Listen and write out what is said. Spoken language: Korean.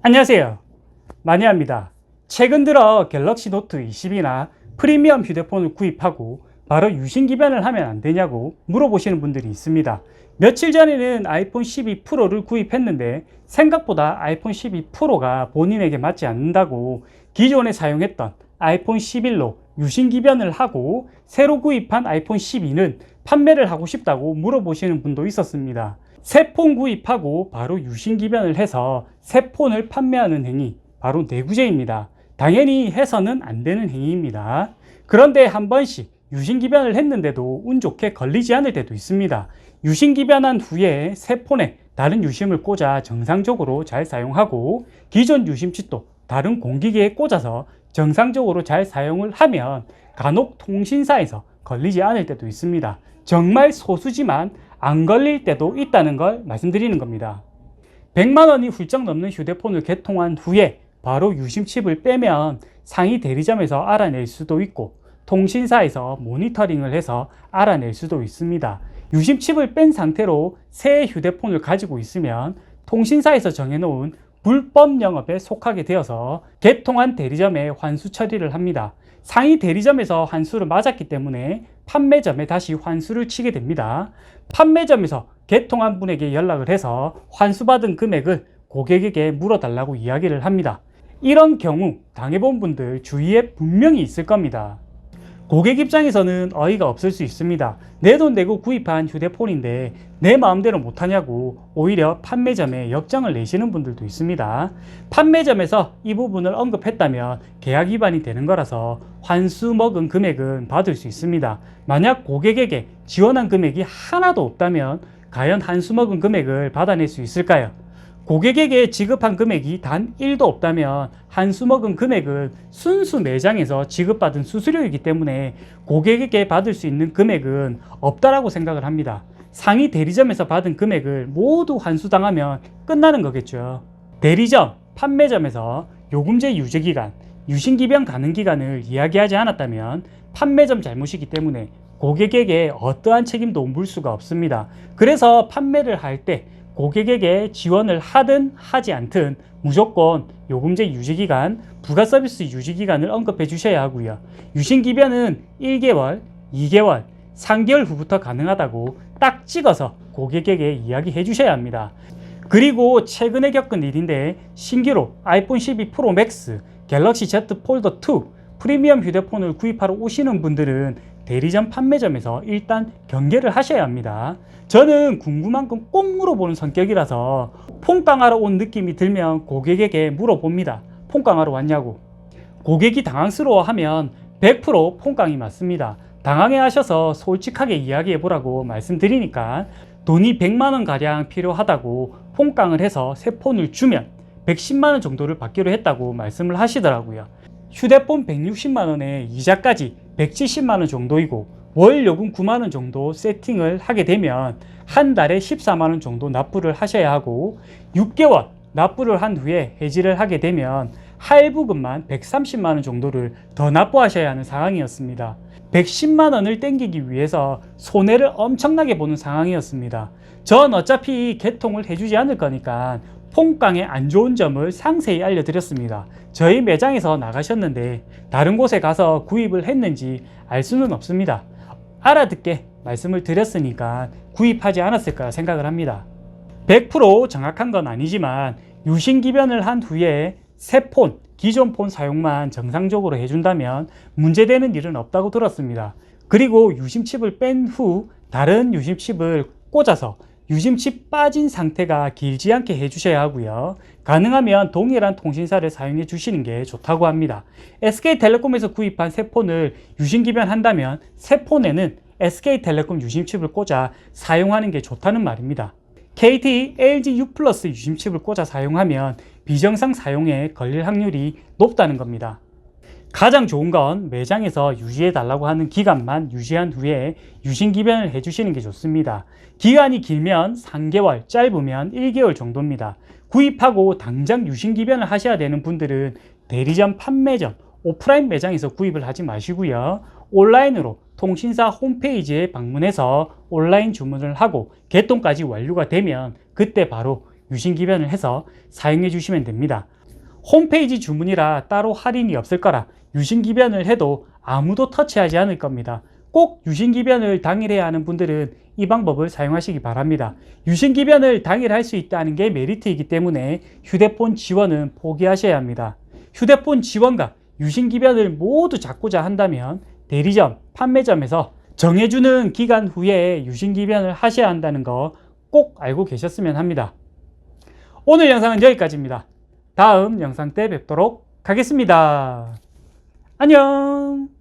안녕하세요, 마니아입니다. 최근 들어 갤럭시 노트 20이나 프리미엄 휴대폰을 구입하고 바로 유심기변을 하면 안 되냐고 물어보시는 분들이 있습니다. 며칠 전에는 아이폰 12 프로를 구입했는데 생각보다 아이폰 12 프로가 본인에게 맞지 않는다고 기존에 사용했던 아이폰 11로 유심기변을 하고 새로 구입한 아이폰 12는 판매를 하고 싶다고 물어보시는 분도 있었습니다. 새 폰 구입하고 바로 유심기변을 해서 새 폰을 판매하는 행위, 바로 내구재입니다. 당연히 해서는 안 되는 행위입니다. 그런데 한 번씩 유심기변을 했는데도 운 좋게 걸리지 않을 때도 있습니다. 유심기변한 후에 새 폰에 다른 유심을 꽂아 정상적으로 잘 사용하고 기존 유심칩도 다른 공기계에 꽂아서 정상적으로 잘 사용을 하면 간혹 통신사에서 걸리지 않을 때도 있습니다. 정말 소수지만 안 걸릴 때도 있다는 걸 말씀드리는 겁니다. 100만원이 훌쩍 넘는 휴대폰을 개통한 후에 바로 유심칩을 빼면 상위 대리점에서 알아낼 수도 있고 통신사에서 모니터링을 해서 알아낼 수도 있습니다. 유심칩을 뺀 상태로 새 휴대폰을 가지고 있으면 통신사에서 정해놓은 불법 영업에 속하게 되어서 개통한 대리점에 환수 처리를 합니다. 상위 대리점에서 환수를 맞았기 때문에 판매점에 다시 환수를 치게 됩니다. 판매점에서 개통한 분에게 연락을 해서 환수받은 금액을 고객에게 물어달라고 이야기를 합니다. 이런 경우 당해본 분들 주위에 분명히 있을 겁니다. 고객 입장에서는 어이가 없을 수 있습니다. 내 돈 내고 구입한 휴대폰인데 내 마음대로 못하냐고 오히려 판매점에 역정을 내시는 분들도 있습니다. 판매점에서 이 부분을 언급했다면 계약 위반이 되는 거라서 환수 먹은 금액은 받을 수 있습니다. 만약 고객에게 지원한 금액이 하나도 없다면 과연 환수 먹은 금액을 받아낼 수 있을까요? 고객에게 지급한 금액이 단 1도 없다면 환수 먹은 금액은 순수 매장에서 지급받은 수수료이기 때문에 고객에게 받을 수 있는 금액은 없다라고 생각을 합니다. 상위 대리점에서 받은 금액을 모두 환수당하면 끝나는 거겠죠. 대리점, 판매점에서 요금제 유죄기간, 유심기변 가능 기간을 이야기하지 않았다면 판매점 잘못이기 때문에 고객에게 어떠한 책임도 물 수가 없습니다. 그래서 판매를 할 때 고객에게 지원을 하든 하지 않든 무조건 요금제 유지기간, 부가서비스 유지기간을 언급해 주셔야 하고요. 유심기변은 1개월, 2개월, 3개월 후부터 가능하다고 딱 찍어서 고객에게 이야기해 주셔야 합니다. 그리고 최근에 겪은 일인데 신규로 아이폰 12 프로 맥스, 갤럭시 Z 폴더 2 프리미엄 휴대폰을 구입하러 오시는 분들은 대리점 판매점에서 일단 경계를 하셔야 합니다. 저는 궁금한 건 꼭 물어보는 성격이라서 폰깡하러 온 느낌이 들면 고객에게 물어봅니다. 폰깡하러 왔냐고. 고객이 당황스러워하면 100% 폰깡이 맞습니다. 당황해 하셔서 솔직하게 이야기해 보라고 말씀드리니까 돈이 100만원 가량 필요하다고 폰깡을 해서 새 폰을 주면 110만원 정도를 받기로 했다고 말씀을 하시더라고요. 휴대폰 160만원에 이자까지 170만원 정도이고 월 요금 9만원 정도 세팅을 하게 되면 한 달에 14만원 정도 납부를 하셔야 하고 6개월 납부를 한 후에 해지를 하게 되면 할부금만 130만원 정도를 더 납부하셔야 하는 상황이었습니다. 110만원을 땡기기 위해서 손해를 엄청나게 보는 상황이었습니다. 전 어차피 개통을 해주지 않을 거니까 폰깡의 안 좋은 점을 상세히 알려드렸습니다. 저희 매장에서 나가셨는데 다른 곳에 가서 구입을 했는지 알 수는 없습니다. 알아듣게 말씀을 드렸으니까 구입하지 않았을까 생각을 합니다. 100% 정확한 건 아니지만 유심기변을 한 후에 새 폰, 기존 폰 사용만 정상적으로 해준다면 문제되는 일은 없다고 들었습니다. 그리고 유심칩을 뺀 후 다른 유심칩을 꽂아서 유심칩 빠진 상태가 길지 않게 해주셔야 하고요. 가능하면 동일한 통신사를 사용해 주시는 게 좋다고 합니다. SK텔레콤에서 구입한 새 폰을 유심기변한다면 새 폰에는 SK텔레콤 유심칩을 꽂아 사용하는 게 좋다는 말입니다. KT, LG U+ 유심칩을 꽂아 사용하면 비정상 사용에 걸릴 확률이 높다는 겁니다. 가장 좋은 건 매장에서 유지해 달라고 하는 기간만 유지한 후에 유심기변을 해주시는 게 좋습니다. 기간이 길면 3개월, 짧으면 1개월 정도입니다. 구입하고 당장 유심기변을 하셔야 되는 분들은 대리점, 판매점, 오프라인 매장에서 구입을 하지 마시고요. 온라인으로 통신사 홈페이지에 방문해서 온라인 주문을 하고 개통까지 완료가 되면 그때 바로 유심기변을 해서 사용해 주시면 됩니다. 홈페이지 주문이라 따로 할인이 없을 거라 유심기변을 해도 아무도 터치하지 않을 겁니다. 꼭 유심기변을 당일해야 하는 분들은 이 방법을 사용하시기 바랍니다. 유심기변을 당일할 수 있다는 게 메리트이기 때문에 휴대폰 지원은 포기하셔야 합니다. 휴대폰 지원과 유심기변을 모두 잡고자 한다면 대리점, 판매점에서 정해주는 기간 후에 유심기변을 하셔야 한다는 거 꼭 알고 계셨으면 합니다. 오늘 영상은 여기까지입니다. 다음 영상 때 뵙도록 하겠습니다. 안녕!